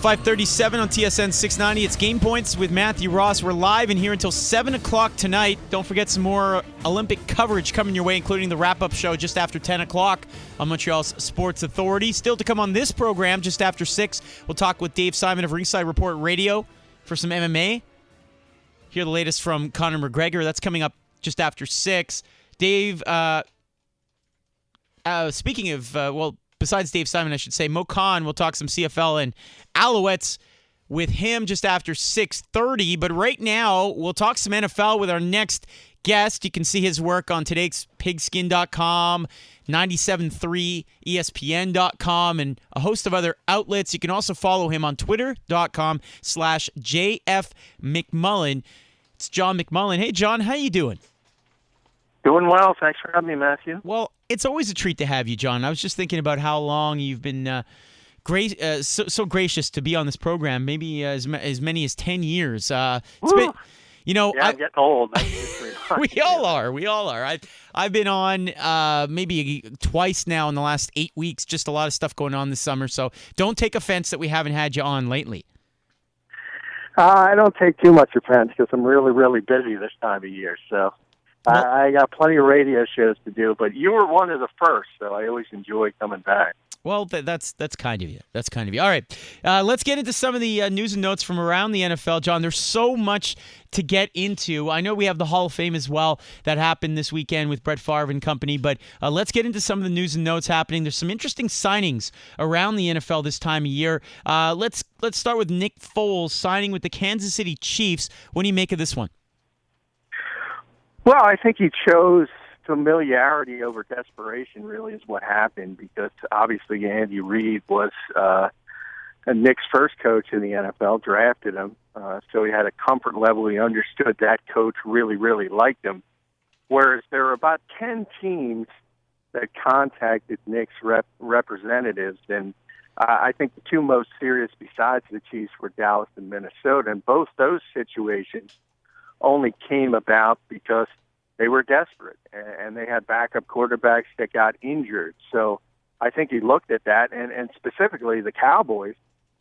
5:37 on TSN 690. It's Game Points with Matthew Ross. We're live and here until 7 o'clock tonight. Don't forget some more Olympic coverage coming your way, including the wrap-up show just after 10 o'clock on Montreal's Sports Authority. Still to come on this program just after 6, we'll talk with Dave Simon of Ringside Report Radio for some MMA. Hear the latest from Conor McGregor. That's coming up just after 6. Dave, speaking of, besides Dave Simon, I should say, Mo Khan, we'll talk some CFL and Alouettes with him just after 6:30. But right now, we'll talk some NFL with our next guest. You can see his work on today's pigskin.com, 97.3 ESPN.com, and a host of other outlets. You can also follow him on twitter.com/JFMcMullen. It's John McMullen. Hey, John, how you doing? Doing well. Thanks for having me, Matthew. Well, it's always a treat to have you, John. I was just thinking about how long you've been so gracious to be on this program, maybe as many as 10 years. It's been, I'm getting old. We all are. I've been on maybe twice now in the last 8 weeks. Just a lot of stuff going on this summer, so don't take offense that we haven't had you on lately. I don't take too much offense because I'm really, really busy this time of year, so... I got plenty of radio shows to do, but you were one of the first, so I always enjoy coming back. Well, that's kind of you. That's kind of you. All right, let's get into some of the news and notes from around the NFL, John. There's so much to get into. I know we have the Hall of Fame as well that happened this weekend with Brett Favre and company, but let's get into some of the news and notes happening. There's some interesting signings around the NFL this time of year. Let's start with Nick Foles signing with the Kansas City Chiefs. What do you make of this one? Well, I think he chose familiarity over desperation, really, is what happened, because obviously Andy Reid was Nick's first coach in the NFL, drafted him, so he had a comfort level. He understood that coach really, really liked him, whereas there were about 10 teams that contacted Nick's representatives, and I think the two most serious besides the Chiefs were Dallas and Minnesota, and both those situations only came about because they were desperate and they had backup quarterbacks that got injured. So I think he looked at that, and specifically the Cowboys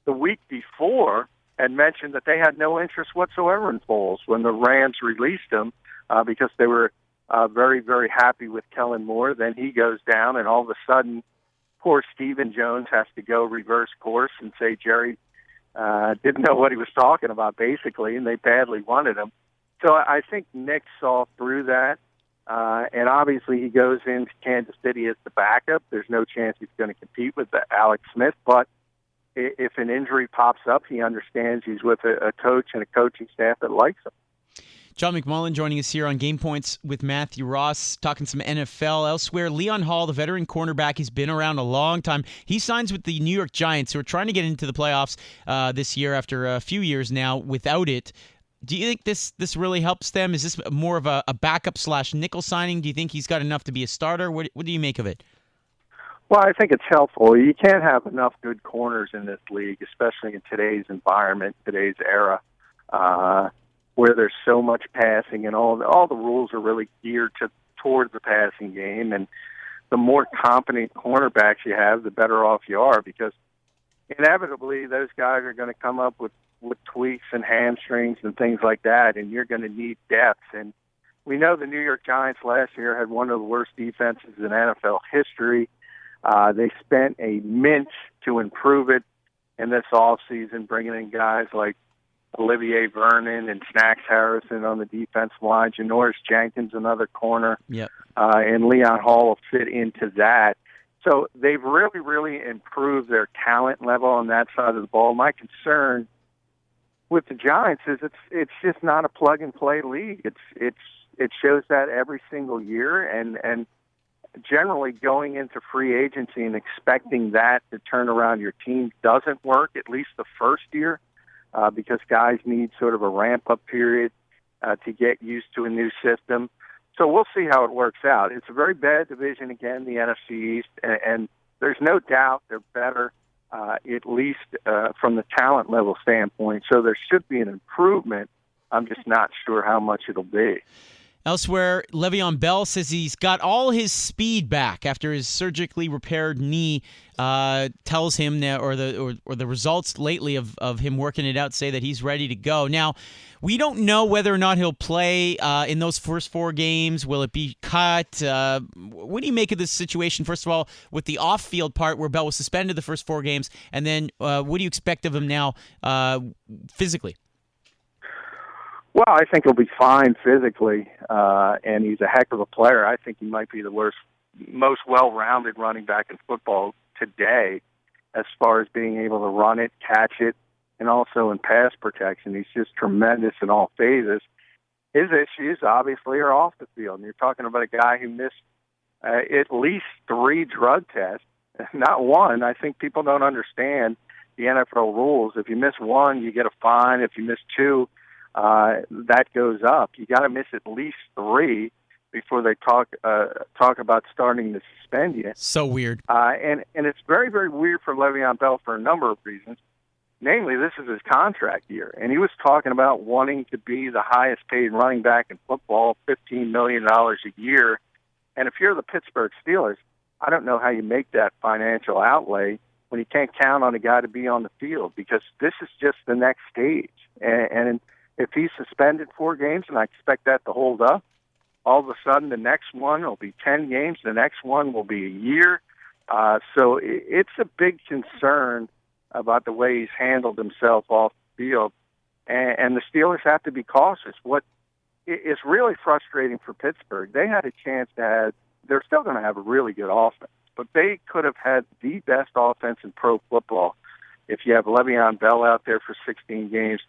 the week before had mentioned that they had no interest whatsoever in Foles when the Rams released him because they were very, very happy with Kellen Moore. Then he goes down, and all of a sudden poor Stephen Jones has to go reverse course and say Jerry didn't know what he was talking about, basically, and they badly wanted him. So I think Nick saw through that, and obviously he goes into Kansas City as the backup. There's no chance he's going to compete with Alex Smith, but if an injury pops up, he understands he's with a coach and a coaching staff that likes him. John McMullen joining us here on Game Points with Matthew Ross, talking some NFL. Elsewhere, Leon Hall, the veteran cornerback, he's been around a long time. He signs with the New York Giants, who are trying to get into the playoffs this year after a few years now without it. Do you think this really helps them? Is this more of a backup/nickel signing? Do you think he's got enough to be a starter? What do you make of it? Well, I think it's helpful. You can't have enough good corners in this league, especially in today's environment, today's era, where there's so much passing and all the rules are really geared towards the passing game. And the more competent cornerbacks you have, the better off you are, because inevitably those guys are going to come up with tweaks and hamstrings and things like that, and you're going to need depth. And we know the New York Giants last year had one of the worst defenses in NFL history. They spent a mint to improve it in this offseason, bringing in guys like Olivier Vernon and Snacks Harrison on the defensive line, Janoris Jenkins, another corner, and Leon Hall will fit into that. So they've really, really improved their talent level on that side of the ball. My concern with the Giants is it's just not a plug and play league. It shows that every single year, and generally going into free agency and expecting that to turn around your team doesn't work, at least the first year, because guys need sort of a ramp up period to get used to a new system. So we'll see how it works out. It's a very bad division again, the NFC East, and there's no doubt they're better. At least from the talent level standpoint. So there should be an improvement. I'm just not sure how much it'll be. Elsewhere, Le'Veon Bell says he's got all his speed back after his surgically repaired knee tells him that, or the results lately of him working it out say that he's ready to go. Now, we don't know whether or not he'll play in those first 4 games. Will it be cut? What do you make of this situation, first of all, with the off-field part where Bell was suspended the first 4 games, and then what do you expect of him now physically? Well, I think he'll be fine physically, and he's a heck of a player. I think he might be the most well-rounded running back in football today as far as being able to run it, catch it, and also in pass protection. He's just tremendous in all phases. His issues, obviously, are off the field. And you're talking about a guy who missed at least 3 drug tests, not one. I think people don't understand the NFL rules. If you miss 1, you get a fine. If you miss 2, that goes up. You got to miss at least 3 before they talk about starting to suspend you. So weird. And it's very, very weird for Le'Veon Bell for a number of reasons. Namely, this is his contract year, and he was talking about wanting to be the highest-paid running back in football, $15 million a year. And if you're the Pittsburgh Steelers, I don't know how you make that financial outlay when you can't count on a guy to be on the field, because this is just the next stage. And if he's suspended 4 games, and I expect that to hold up, all of a sudden the next one will be 10 games, the next one will be a year. So it's a big concern about the way he's handled himself off the field. And the Steelers have to be cautious. What is really frustrating for Pittsburgh, they had a chance to have, they're still going to have a really good offense, but they could have had the best offense in pro football if you have Le'Veon Bell out there for 16 games.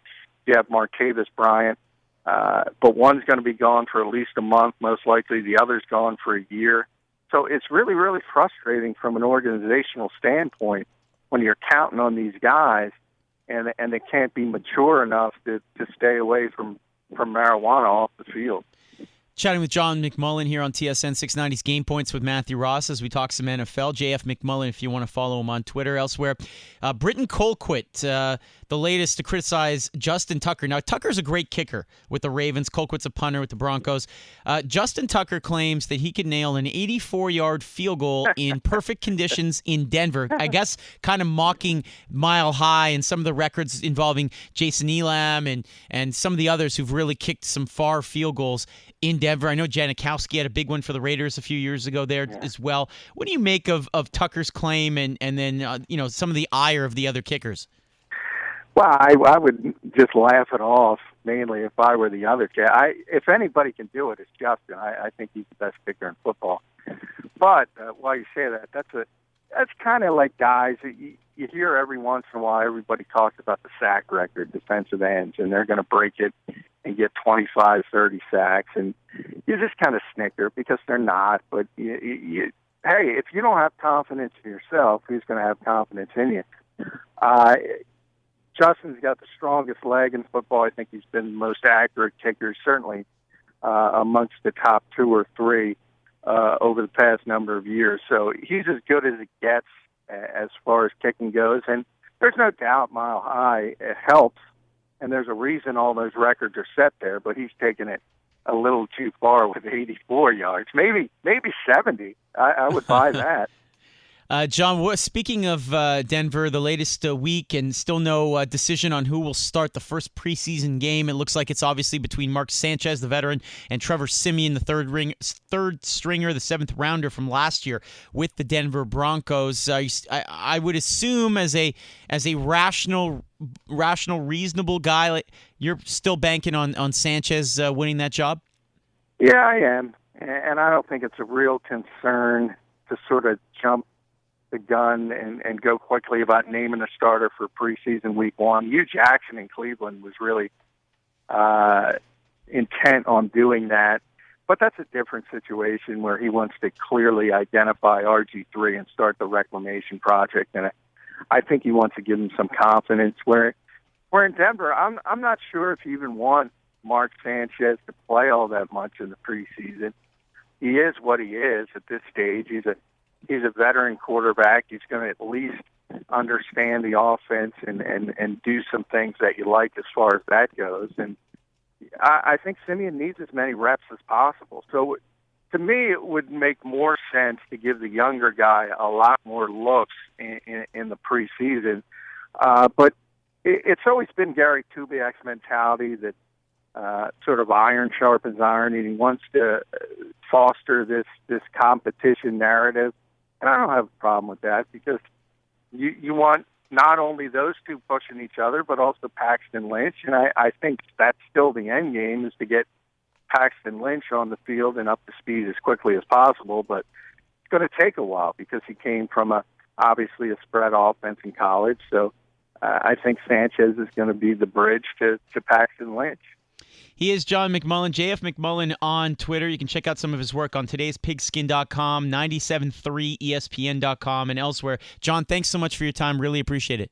You have Martavis Bryant, but one's going to be gone for at least a month, most likely. The other's gone for a year. So it's really, really frustrating from an organizational standpoint when you're counting on these guys and they can't be mature enough to stay away from marijuana off the field. Chatting with John McMullen here on TSN 690's Game Points with Matthew Ross as we talk some NFL. JF McMullen, if you want to follow him on Twitter. Elsewhere, Britton Colquitt, the latest to criticize Justin Tucker. Now, Tucker's a great kicker with the Ravens. Colquitt's a punter with the Broncos. Justin Tucker claims that he could nail an 84-yard field goal in perfect conditions in Denver. I guess kind of mocking Mile High and some of the records involving Jason Elam and some of the others who've really kicked some far field goals in Denver. I know Janikowski had a big one for the Raiders a few years ago there as well. What do you make of Tucker's claim and then some of the ire of the other kickers? Well, I would just laugh it off, mainly if I were the other kid. If anybody can do it, it's Justin. I think he's the best kicker in football. But while you say that, that's kind of like guys that you hear every once in a while. Everybody talks about the sack record, defensive ends, and they're going to break it and get 25, 30 sacks, and you just kind of snicker because they're not. But hey, if you don't have confidence in yourself, who's going to have confidence in you? Justin's got the strongest leg in football. I think he's been the most accurate kicker, certainly amongst the top 2 or 3 over the past number of years. So he's as good as it gets as far as kicking goes. And there's no doubt Mile High it helps, and there's a reason all those records are set there, but he's taken it a little too far with 84 yards, maybe 70. I would buy that. John, speaking of Denver, the latest week and still no decision on who will start the first preseason game. It looks like it's obviously between Mark Sanchez, the veteran, and Trevor Siemian, the third stringer, the 7th rounder from last year with the Denver Broncos. I would assume as a rational, reasonable guy, you're still banking on Sanchez winning that job? Yeah, I am. And I don't think it's a real concern to sort of jump the gun and go quickly about naming a starter for preseason week 1. Hugh Jackson in Cleveland was really intent on doing that, but that's a different situation where he wants to clearly identify RG3 and start the reclamation project, and I think he wants to give him some confidence. Where in Denver, I'm not sure if you even want Mark Sanchez to play all that much in the preseason. He is what he is at this stage. He's a veteran quarterback. He's going to at least understand the offense and do some things that you like as far as that goes. And I think Simeon needs as many reps as possible. So to me, it would make more sense to give the younger guy a lot more looks in the preseason. But it's always been Gary Kubiak's mentality that sort of iron sharpens iron, and he wants to foster this competition narrative. And I don't have a problem with that, because you want not only those two pushing each other, but also Paxton Lynch. And I think that's still the end game, is to get Paxton Lynch on the field and up to speed as quickly as possible. But it's going to take a while, because he came from obviously a spread offense in college. So I think Sanchez is going to be the bridge to Paxton Lynch. He is John McMullen, JF McMullen on Twitter. You can check out some of his work on todayspigskin.com, 973ESPN.com, and elsewhere. John, thanks so much for your time. Really appreciate it.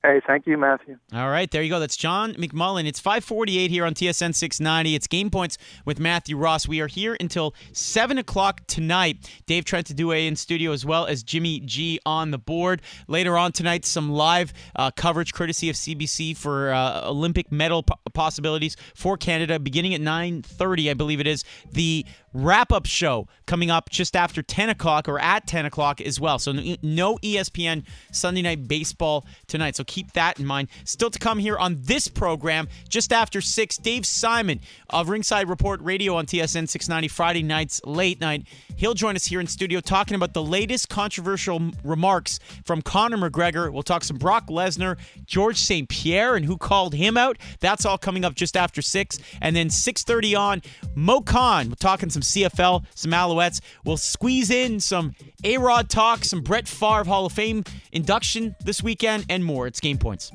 Hey, thank you, Matthew. All right, there you go. That's John McMullen. It's 5:48 here on TSN 690. It's Game Points with Matthew Ross. We are here until 7 o'clock tonight. Dave Trentadue in studio, as well as Jimmy G on the board. Later on tonight, some live coverage courtesy of CBC for Olympic medal possibilities for Canada, beginning at 9:30, I believe it is. The wrap-up show coming up just after 10 o'clock, or at 10 o'clock as well. So no ESPN Sunday Night Baseball tonight. So keep that in mind. Still to come here on this program, just after 6, Dave Simon of Ringside Report Radio on TSN 690, Friday nights, late night. He'll join us here in studio talking about the latest controversial remarks from Conor McGregor. We'll talk some Brock Lesnar, George St. Pierre, and who called him out. That's all coming up just after 6. And then 6:30 on, Mo Khan. We're talking some CFL, some Alouettes. We'll squeeze in some A-Rod talk, some Brett Favre Hall of Fame induction this weekend, and more. It's Game Points.